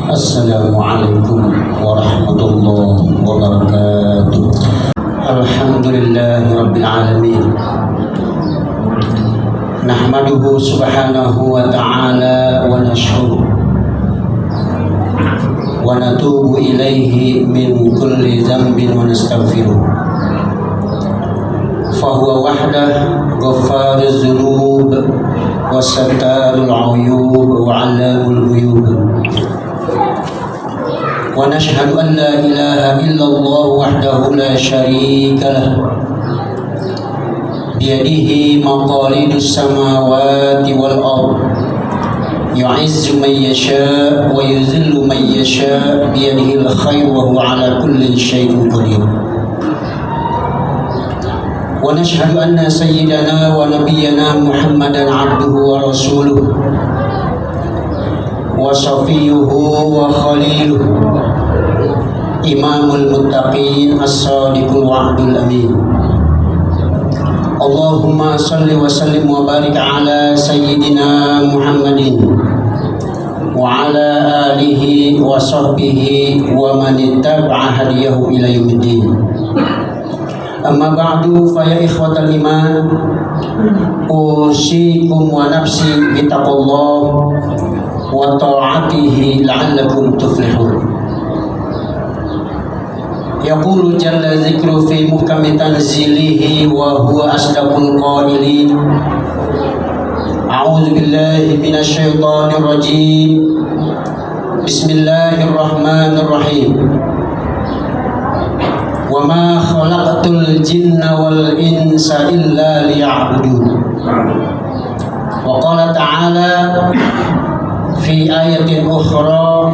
Assalamualaikum warahmatullahi wabarakatuh. Alhamdulillahi rabbil alamin. Nahmaduhu subhanahu wa ta'ala wa nashkuruh wa natubu ilaihi min kulli dhanbin wa nastaghfiruh. Fahuwa wahdah ghaffaruz dzunub wa sattarul uyub wa 'allamul ghuyub. Wa nashhadu an la ilaha illallah wahdahu la syarika lah. Biyadihi maqalidus samawati wal ard. Yu'izzu man yasha wa yuzillu man yasha biyadihi al-khair wa huwa ala kulli syai'in qadir. Wa nashhadu anna sayyidana wa nabiyyana Muhammadan 'abduhu wa rasuluhu wa safiyuhu wa khaliluhu imamul muttaqin as-sadiqul wa'dul amin. Allahumma salli wa sallim wa barik ala sayyidina Muhammadin wa ala alihi wa sahbihi wa man ittaba'a hadiyahu ila yaumiddin. Amma ba'du, fa ya ikhwatal iman, usikum wa nafsi bitaqullah wa ta'atihi la'allakum tuflihun. Yaqulu jalla dzikru fi muhkami tanzilihi wa huwa asdaqul qailin. A'udzu billahi minasy syaithanir rajim. Bismillahirrahmanirrahim. Wa ma khalaqtul jinna wal insa illa liya'budun. Wa qala ta'ala fi ayatin ukhra,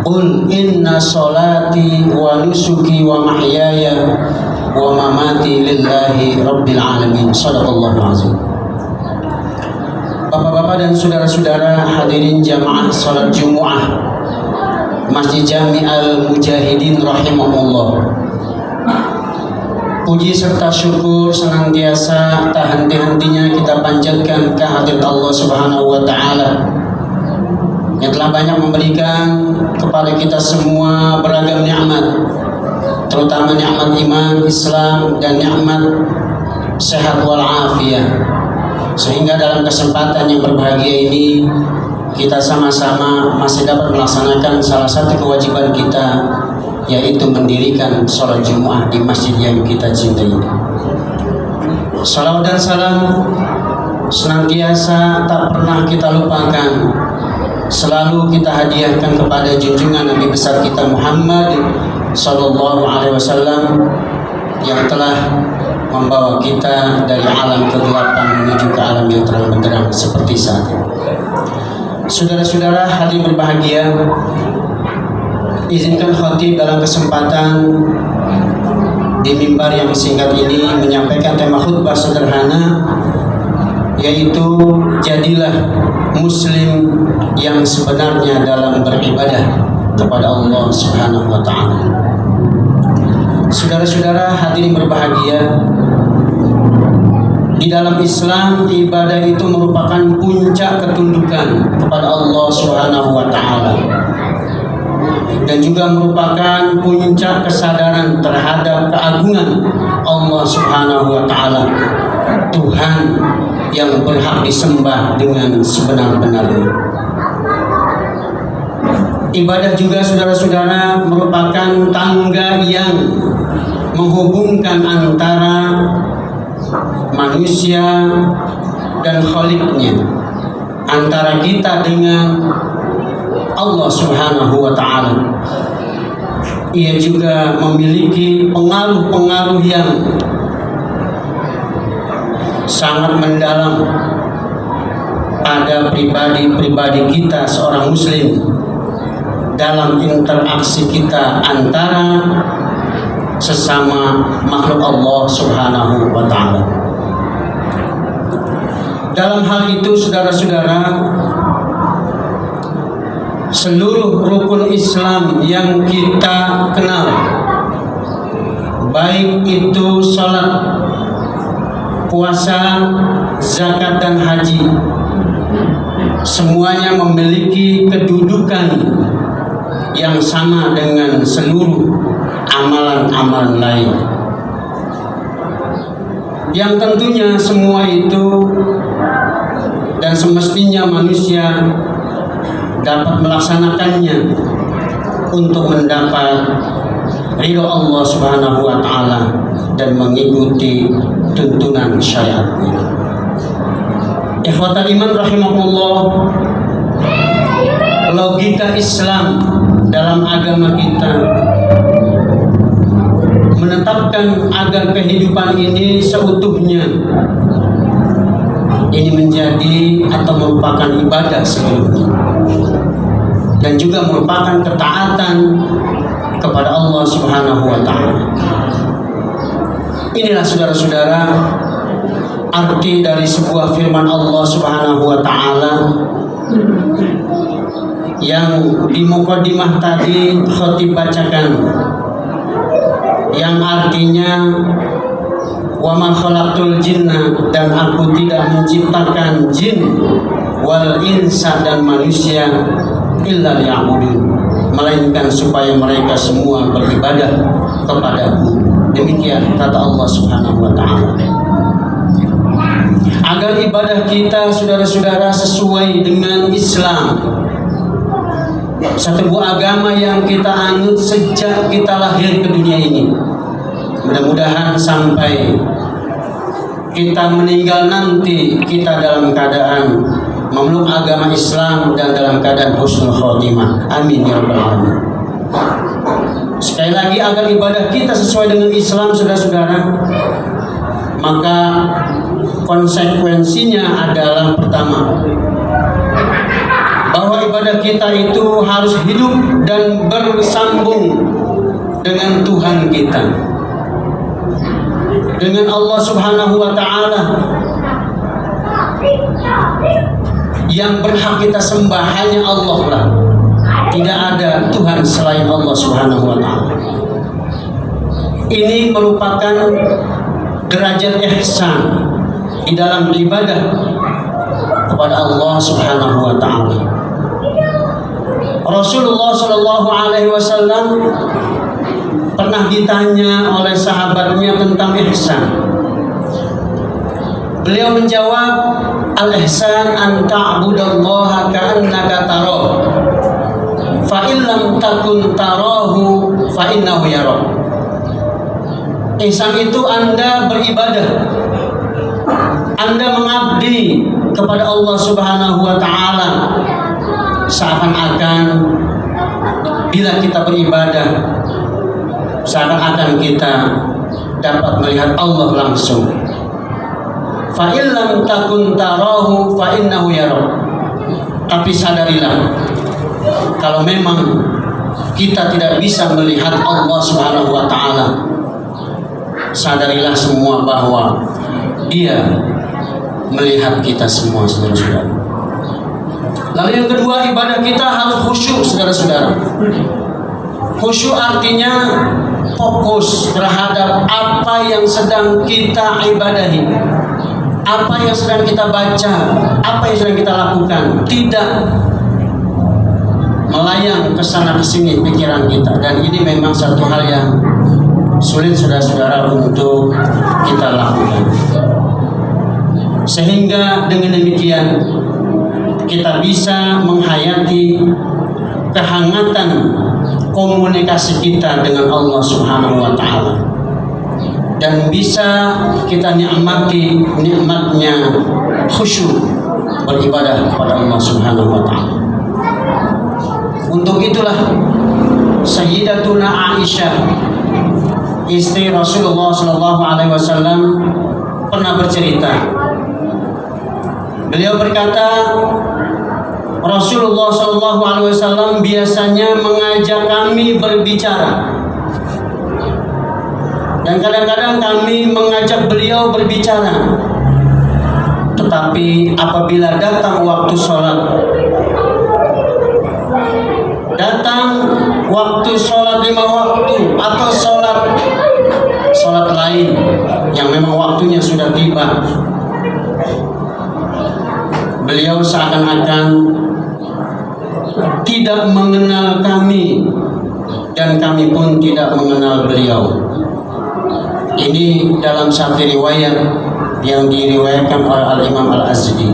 qul inna salati wa nusuki wa mahyaya wa mamati lillahi rabbil alamin. Shadaqallahu azim. Bapak-bapak dan saudara-saudara hadirin jamaah salat Jumat Masjid Jami Al-Mujahidin rahimahullah. Puji serta syukur senantiasa tak henti-hentinya kita panjatkan kehadirat Allah Subhanahu wa taala yang telah banyak memberikan kepada kita semua beragam nikmat, terutama nikmat iman, Islam, dan nikmat sehat wal afiyah. Sehingga dalam kesempatan yang berbahagia ini kita sama-sama masih dapat melaksanakan salah satu kewajiban kita, yaitu mendirikan sholat Jumat di masjid yang kita cintai. Salawat dan salam senantiasa tak pernah kita lupakan, selalu kita hadiahkan kepada junjungan Nabi besar kita Muhammad sallallahu alaihi wasallam yang telah membawa kita dari alam kegelapan menuju ke alam yang terang benderang seperti saat ini. Saudara-saudara hadirin berbahagia, izinkan khatib dalam kesempatan di mimbar yang singkat ini menyampaikan tema khutbah sederhana, yaitu jadilah muslim yang sebenarnya dalam beribadah kepada Allah Subhanahu wa ta'ala. Saudara-saudara hadirin berbahagia, di dalam Islam ibadah itu merupakan puncak ketundukan kepada Allah Subhanahu wa ta'ala dan juga merupakan puncak kesadaran terhadap keagungan Allah Subhanahu wa ta'ala, Tuhan yang berhak disembah dengan sebenar-benarnya. Ibadah juga saudara-saudara merupakan tangga yang menghubungkan antara manusia dan Khaliknya, antara kita dengan Allah Subhanahu wa ta'ala. Ia juga memiliki pengaruh-pengaruh yang sangat mendalam pada pribadi-pribadi kita seorang muslim dalam interaksi kita antara sesama makhluk Allah Subhanahu wa ta'ala. Dalam hal itu saudara-saudara, seluruh rukun Islam yang kita kenal, baik itu salat, puasa, zakat dan haji, semuanya memiliki kedudukan yang sama dengan seluruh amalan-amalan lain, yang tentunya semua itu dan semestinya manusia dapat melaksanakannya untuk mendapat ridho Allah Subhanahu wa Ta'ala dan mengikuti tuntunan syariatnya. Ikhwatal iman rahimakumullah, logika Islam dalam agama kita menetapkan agar kehidupan ini seutuhnya ini menjadi atau merupakan ibadah sebelumnya dan juga merupakan ketaatan kepada Allah Subhanahu wa Ta'ala. Inilah saudara-saudara arti dari sebuah firman Allah Subhanahu wa Ta'ala yang di mukadimah tadi khatib bacakan, yang artinya wa ma khalaqtul jinna, dan aku tidak menciptakan jin wal insa, dan manusia illa liya'budun, melainkan supaya mereka semua beribadah kepadaku. Demikian kata Allah Subhanahu wa Ta'ala. Agar ibadah kita saudara-saudara sesuai dengan Islam, satu buah agama yang kita anut sejak kita lahir ke dunia ini. Mudah-mudahan sampai kita meninggal nanti kita dalam keadaan memeluk agama Islam dan dalam keadaan husnul khotimah. Amin ya rabbal alamin. Sekali lagi, agar ibadah kita sesuai dengan Islam saudara-saudara, maka konsekuensinya adalah pertama, bahwa ibadah kita itu harus hidup dan bersambung dengan Tuhan kita, dengan Allah Subhanahu wa Ta'ala. Yang berhak kita sembah hanya Allah lah, tidak ada Tuhan selain Allah Subhanahu wa Ta'ala. Ini merupakan derajat ihsan di dalam ibadah kepada Allah Subhanahu wa Ta'ala. Rasulullah Shallallahu Alaihi Wasallam pernah ditanya oleh sahabatnya tentang ihsan. Beliau menjawab, al-ihsan an ta'budallaha ka'annaka tarahu, fa in lam takun tarahu fa innahu yarak. Ihsan itu Anda beribadah, Anda mengabdi kepada Allah Subhanahu wa Ta'ala, seakan-akan bila kita beribadah, seakan-akan kita dapat melihat Allah langsung. Fa in lam takun tarahu fa innahu yarak. Tapi sadarilah, kalau memang kita tidak bisa melihat Allah Subhanahu wa Ta'ala, sadarilah semua bahwa Dia melihat kita semua, saudara-saudara. Lalu yang kedua, ibadah kita harus khusyuk, saudara-saudara. Khusyuk artinya fokus terhadap apa yang sedang kita ibadahi, apa yang sedang kita baca, apa yang sedang kita lakukan. Tidak melayang ke sana ke sini pikiran kita, dan ini memang satu hal yang sulit saudara-saudara untuk kita lakukan. Sehingga dengan demikian kita bisa menghayati kehangatan komunikasi kita dengan Allah Subhanahu wa Ta'ala, dan bisa kita nikmati nikmatnya khusyuk beribadah kepada Allah Subhanahu wa Ta'ala. Untuk itulah Sayyidatuna Aisyah, istri Rasulullah Sallallahu Alaihi Wasallam, pernah bercerita. Beliau berkata, Rasulullah Sallallahu Alaihi Wasallam biasanya mengajak kami berbicara, dan kadang-kadang kami mengajak beliau berbicara. Tetapi apabila datang waktu sholat, lima waktu atau sholat lain yang memang waktunya sudah tiba, beliau seakan seakan-akan tidak mengenal kami dan kami pun tidak mengenal beliau. Ini dalam satu riwayat yang diriwayatkan oleh Al-Imam Al-Azdi.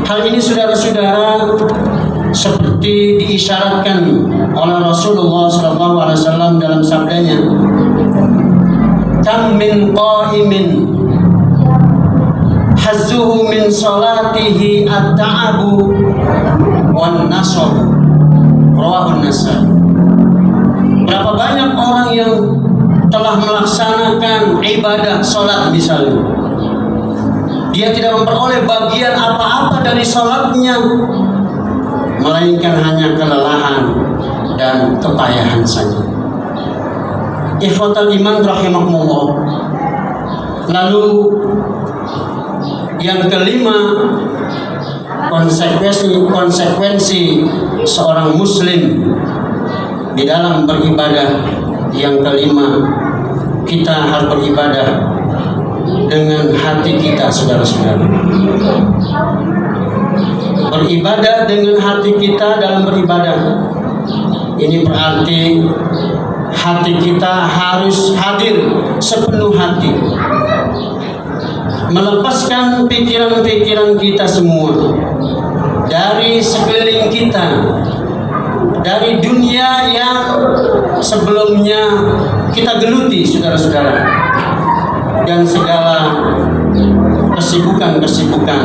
Hal ini saudara-saudara seperti diisyaratkan oleh Rasulullah SAW dalam sabdanya, "Kam min qa'imin hazzuhu min salatihi at-ta'abu wan nasab." Rawahun Nasai. Berapa banyak orang yang telah melaksanakan ibadah salat misalnya, dia tidak memperoleh bagian apa-apa dari salatnya, melainkan hanya kelelahan dan kepayahan saja. Ikhwatal iman rahimakumullah. Lalu yang kelima, konsekuensi seorang muslim di dalam beribadah. Yang kelima, kita harus beribadah dengan hati kita, saudara-saudara. Beribadah dengan hati kita dalam beribadah, ini berarti hati kita harus hadir sepenuh hati, melepaskan pikiran-pikiran kita semua dari sekeliling kita, dari dunia yang sebelumnya kita geluti, saudara-saudara, dan segala kesibukan-kesibukan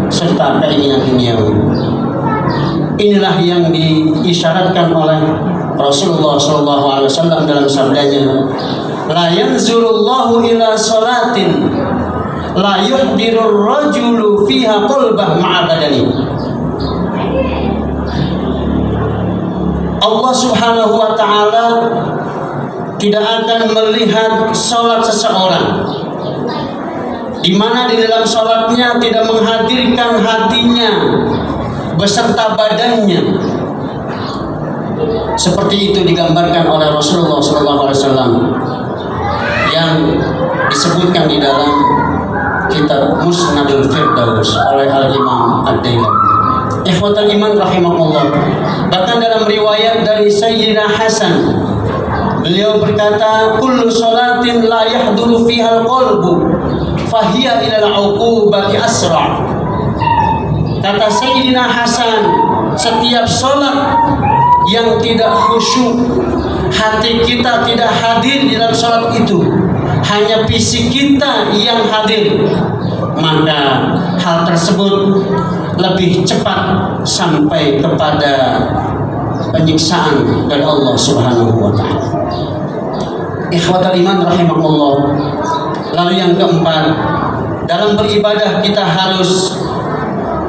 serta keinginan duniawi. Inilah yang diisyaratkan oleh Rasulullah SAW dalam sabdanya, "La yanzurullahu ila salatin la yuhdirur rajulu fiha qalbah ma'a badani." Allah Subhanahu wa ta'ala tidak akan melihat salat seseorang di mana di dalam salatnya tidak menghadirkan hatinya beserta badannya. Seperti itu digambarkan oleh Rasulullah SAW yang disebutkan di dalam kitab Musnadul Firdaus oleh Al-Imam Ad-Dailami. Ikhwatal iman rahimakumullah. Bahkan dalam riwayat dari Sayyidina Hasan, beliau berkata, "Kullu salatin la yahduru fiha al-qalbu fahiya ila al-uqubati asra." Kata Sayyidina Hasan, setiap salat yang tidak khusyuk, hati kita tidak hadir di dalam salat itu, hanya fisik kita yang hadir, maka hal tersebut lebih cepat sampai kepada penyiksaan dari Allah Subhanahu wa ta'ala. Ikhwatal iman rahimakumullah. Lalu yang keempat, dalam beribadah kita harus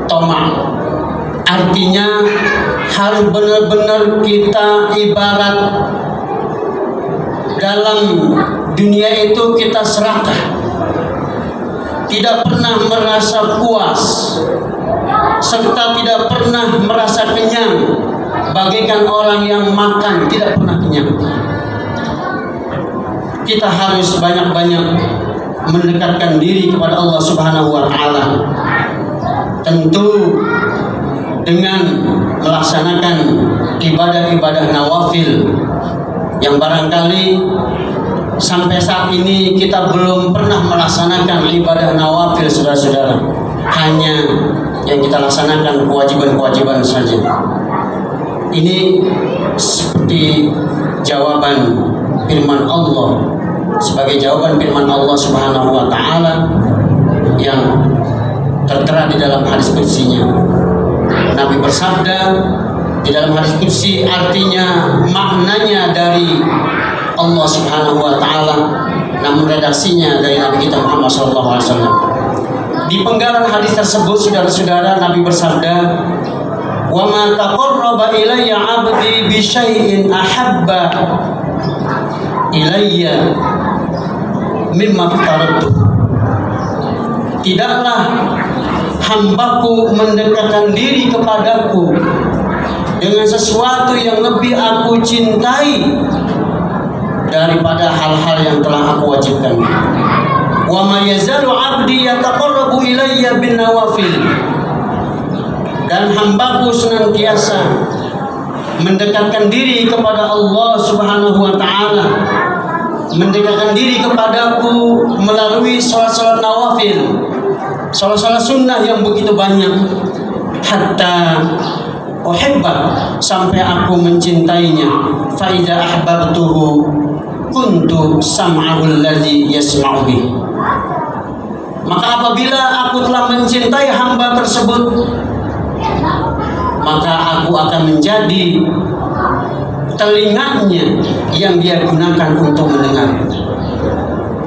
tamak. Artinya harus benar-benar kita ibarat dalam dunia itu kita serakah, tidak pernah merasa puas serta tidak pernah merasa kenyang, bagaikan orang yang makan tidak pernah kenyang. Kita harus banyak-banyak mendekatkan diri kepada Allah Subhanahu wa ta'ala, tentu dengan melaksanakan ibadah-ibadah nawafil yang barangkali sampai saat ini kita belum pernah melaksanakan ibadah nawafil, saudara-saudara. Hanya yang kita laksanakan kewajiban-kewajiban saja. Ini seperti jawaban firman Allah, sebagai jawaban firman Allah Subhanahu wa ta'ala yang tertera di dalam hadis qudsinya. Nabi bersabda di dalam hadis qudsi, artinya maknanya dari Allah Subhanahu wa ta'ala, namun redaksinya dari Nabi kita Muhammad SAW. Di penggalan hadis tersebut, saudara-saudara, Nabi bersabda, "Wa ma taqarraba ilayya 'abdi bi syai'in ahabba ilayya mimma aftaratu." Tidaklah hambaku mendekatkan diri kepadaku dengan sesuatu yang lebih aku cintai daripada hal-hal yang telah aku wajibkan. "Wa ma yazalu 'abdi yataqarrabu ilayya bin nawafil." dan hambaku senantiasa mendekatkan diri kepada Allah Subhanahu wa taala, mendekatkan diri kepadaku melalui salat-salat nawafil, salat-salat sunnah yang begitu banyak, hatta uhibba, sampai aku mencintainya. Fa idza ahbabtuhu kuntu sam'ahu allazi yasma'u bih. Maka apabila aku telah mencintai hamba tersebut, maka aku akan menjadi telinganya yang dia gunakan untuk mendengar.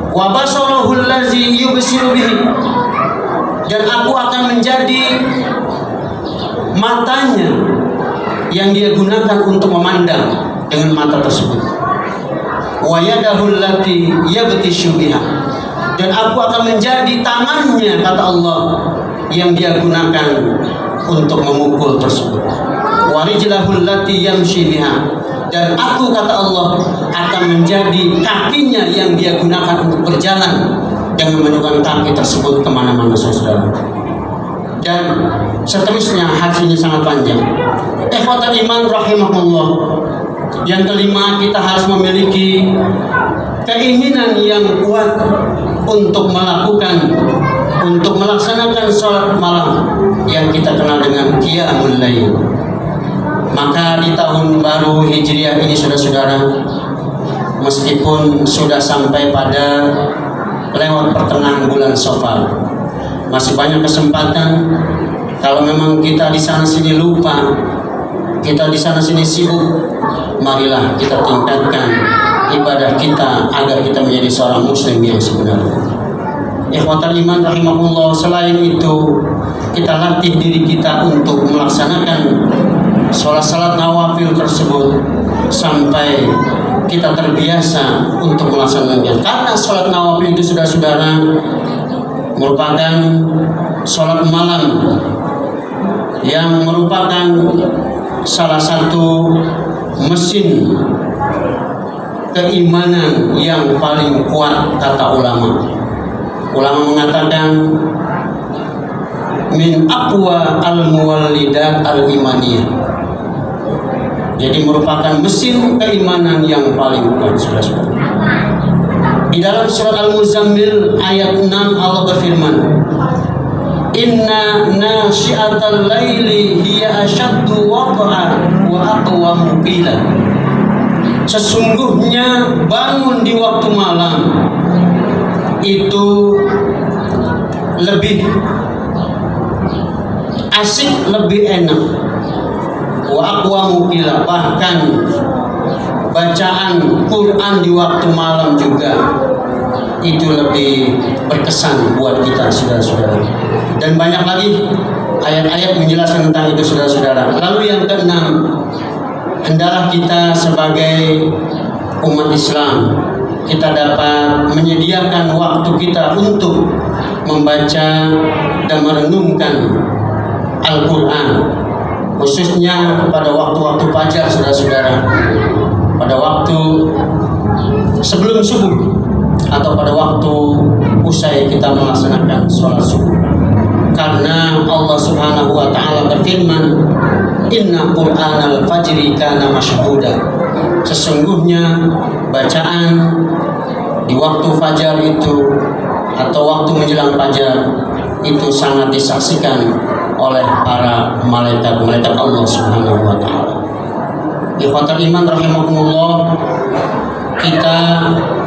Wa basarahu allazi yubsiru bihi, dan aku akan menjadi matanya yang dia gunakan untuk memandang dengan mata tersebut. Wa yadahu allati yabtishu biha, dan aku akan menjadi tangannya, kata Allah, yang dia gunakan untuk memukul tersebut. Wa rijlahu allati yamshi biha, dan aku, kata Allah, akan menjadi kakinya yang dia gunakan untuk berjalan dengan menunjukkan kaki tersebut kemana-mana, saudara. Dan seterusnya, hadisnya sangat panjang. Ikhwatal iman rahimahullah. Yang kelima, kita harus memiliki keinginan yang kuat untuk melaksanakan sholat malam yang kita kenal dengan qiyamul lail. Maka di tahun baru Hijriah ini, saudara-saudara, meskipun sudah sampai pada lewat pertengahan bulan Safar, masih banyak kesempatan. Kalau memang kita di sana sini lupa, kita di sana sini sibuk, marilah kita tingkatkan ibadah kita agar kita menjadi seorang muslim yang sebenarnya. Ikhwatal iman rahimahullah. Selain itu, kita latih diri kita untuk melaksanakan salat nawafil tersebut sampai kita terbiasa untuk melaksanakannya. Karena salat nawafil itu, saudara-saudara, merupakan salat malam yang merupakan salah satu mesin keimanan yang paling kuat, kata ulama. Ulama mengatakan min aqwa al-muwallidat al-imaniyah. Jadi merupakan mesin keimanan yang paling kuat, saudara-saudara. Di dalam surat Al-Muzammil ayat 6 Allah berfirman, inna nasyi'atal laili hiya asyaddu waqa'a wa aqwamu qila. Sesungguhnya bangun di waktu malam itu lebih asik, lebih enak. Wa aqwamu qila, bahkan bacaan Quran di waktu malam juga itu lebih berkesan buat kita, saudara-saudara. Dan banyak lagi ayat-ayat menjelaskan tentang itu, saudara-saudara. Lalu yang keenam, hendaklah kita sebagai umat Islam, kita dapat menyediakan waktu kita untuk membaca dan merenungkan Al-Quran, khususnya pada waktu-waktu fajar, saudara-saudara, pada waktu sebelum subuh atau pada waktu usai kita melaksanakan sholat subuh. Karena Allah Subhanahu wa ta'ala berfirman, inna Qur'anal fajri kana masyhuda. Sesungguhnya bacaan di waktu fajar itu atau waktu menjelang fajar itu sangat disaksikan oleh para malaikat Allah Subhanahu wa ta'ala. Ikhwatal iman rahimakumullah, kita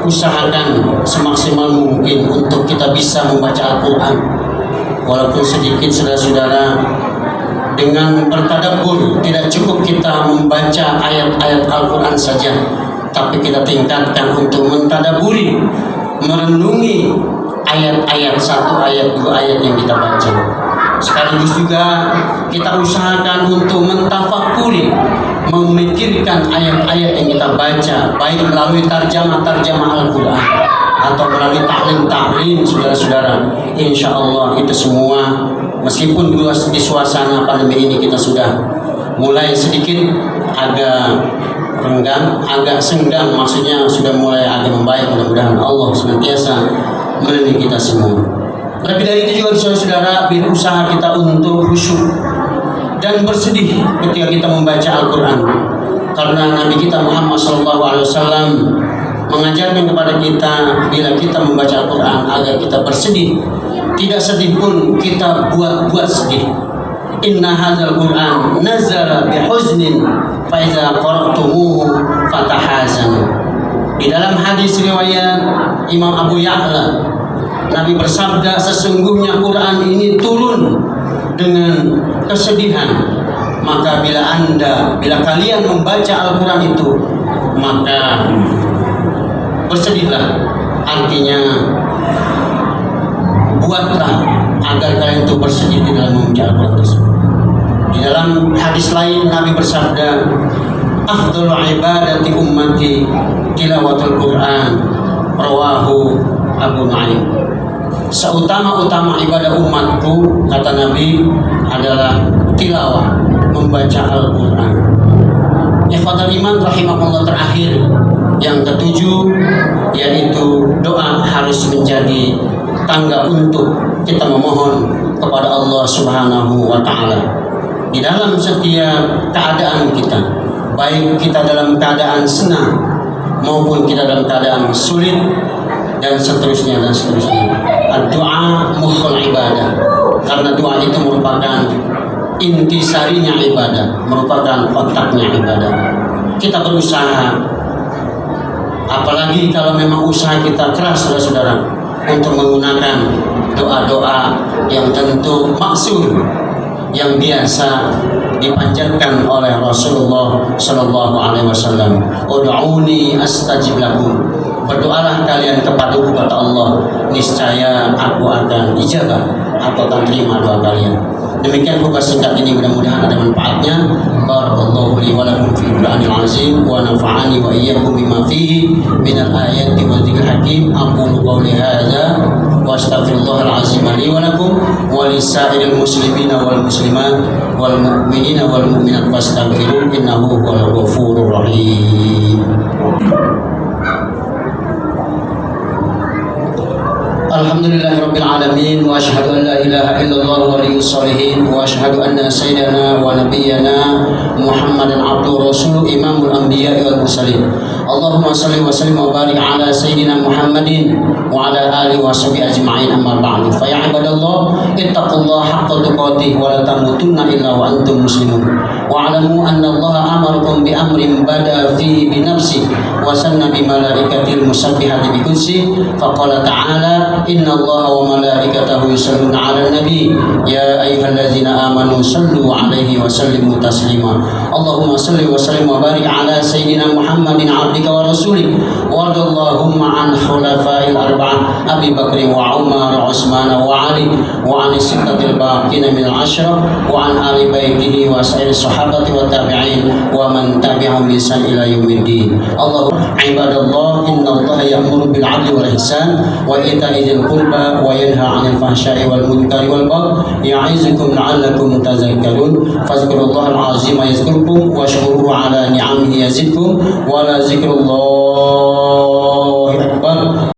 usahakan semaksimal mungkin untuk kita bisa membaca Al-Quran, walaupun sedikit, saudara-saudara. Dengan bertadabbur, tidak cukup kita membaca ayat-ayat Al-Quran saja, tapi kita tingkatkan untuk mentadabburi, merenungi ayat-ayat, satu ayat, dua ayat yang kita baca. Sekaligus juga kita usahakan untuk mentafakuri, memikirkan ayat-ayat yang kita baca, baik melalui tarjamah Al-Quran atau melalui ta'lim, saudara-saudara. Insya Allah itu semua, meskipun di suasana pandemi ini kita sudah mulai sedikit agak renggang, agak senggang, maksudnya sudah mulai agak membaik. Mudah-mudahan Allah senantiasa melindungi kita semua. Lebih dari itu juga, saudara-saudara, berusaha kita untuk khusyuk dan bersedih ketika kita membaca Al-Quran, karena Nabi kita Muhammad SAW mengajarkan kepada kita bila kita membaca Al-Quran agar kita bersedih. Tidak sedih pun kita buat sedih. Inna hadzal Qur'an nazala bihuznin fa iza qara'tumuhu fatahazanu. Di dalam hadis riwayat Imam Abu Ya'la, Nabi bersabda, sesungguhnya Quran ini turun dengan kesedihan. Maka bila kalian membaca Al-Quran itu, maka bersedihlah. Artinya buatlah agar kalian itu bersedih di dalam membaca Al-Quran tersebut. Di dalam hadis lain Nabi bersabda, afdhalu ibadati ummati tilawatul Quran, rawahu Abu Nu'aim. Seutama-utama ibadah umatku, kata Nabi, adalah tilawah, membaca Al-Quran. Ikhwatul iman rahimahullah, terakhir yang ketujuh, yaitu doa harus menjadi tangga untuk kita memohon kepada Allah Subhanahu wa Ta'ala. Di dalam setiap keadaan kita, baik kita dalam keadaan senang maupun kita dalam keadaan sulit, dan seterusnya. Doa mukhul ibadah, karena doa itu merupakan intisarinya ibadah, merupakan otaknya ibadah. Kita berusaha, apalagi kalau memang usaha kita keras, saudara-saudara, untuk menggunakan doa-doa yang tentu maksud, yang biasa dipanjatkan oleh Rasulullah Sallallahu Alaihi Wasallam. Ud'uni astajib lakum. Berdoalah kalian kepadaku, kata Allah, niscaya aku akan ijabah atau akan terima doa kalian. Demikian khutbah singkat ini, mudah-mudahan ada manfaatnya. Barakallahu li wa lakum fil Qur'anil azim wa nafa'ani wa iyyakum bima fihi minal ayati wa dzikril hakim. Aqulu qawli hadza wa astaghfirullahal azim li wa lakum wa lisa'iril muslimina wal muslimat wal mu'minina wal mu'minat fastaghfiruhu innahu huwal ghafurur rahim. Alhamdulillahirabbil alamin wa asyhadu an la ilaha illallah waliyus shalihin wa asyhadu anna sayyidana wa nabiyyana Muhammadan abduhu rasuluh imamul anbiya'i wal mursalin. Allahumma shalli wa sallim wa barik ala sayyidina Muhammadin wa ala alihi wa sahbihi ajma'in, amma ba'du. Fa ya ibadallah, ittaqullaha haqqa tuqatih wa la tamutunna illa wa antum muslimun. Wa alamu anna Allah amarakum bi amrin bada fi bi nafsi wa sanna bi malaikatil musabbihati bi qudsi. Fa qala ta'ala, inna Allah wa malaikatahu yusalluna 'alan nabi ya ayyuhallazina amanu sallu 'alaihi wa sallimu taslima. Allahumma salli wa sallim wa barik ala sayyidina Muhammadin 'abdika wa rasulik wardallahumma an khulafa'il arba'ah Abi Bakr wa Umar wa Utsman wa Ali wa an sittatil baqina min al-'ashra wa an ali baitihi wa sa'ir sahabati wa tabi'in wa man tabi'ahum bi ihsan ila yaumiddin. Allahumma ibadallah, innallaha ya'muru bil 'adli wal ihsan wa ita'i dzil qurba wa yanha 'anil fahsya'i wal munkari wal baghi ya'izukum la'allakum tadhakkarun. Fadhkurullahal 'azima yazkurkum washkuruhu 'ala ni'amihi yazidkum wa la dzikrullahi akbar.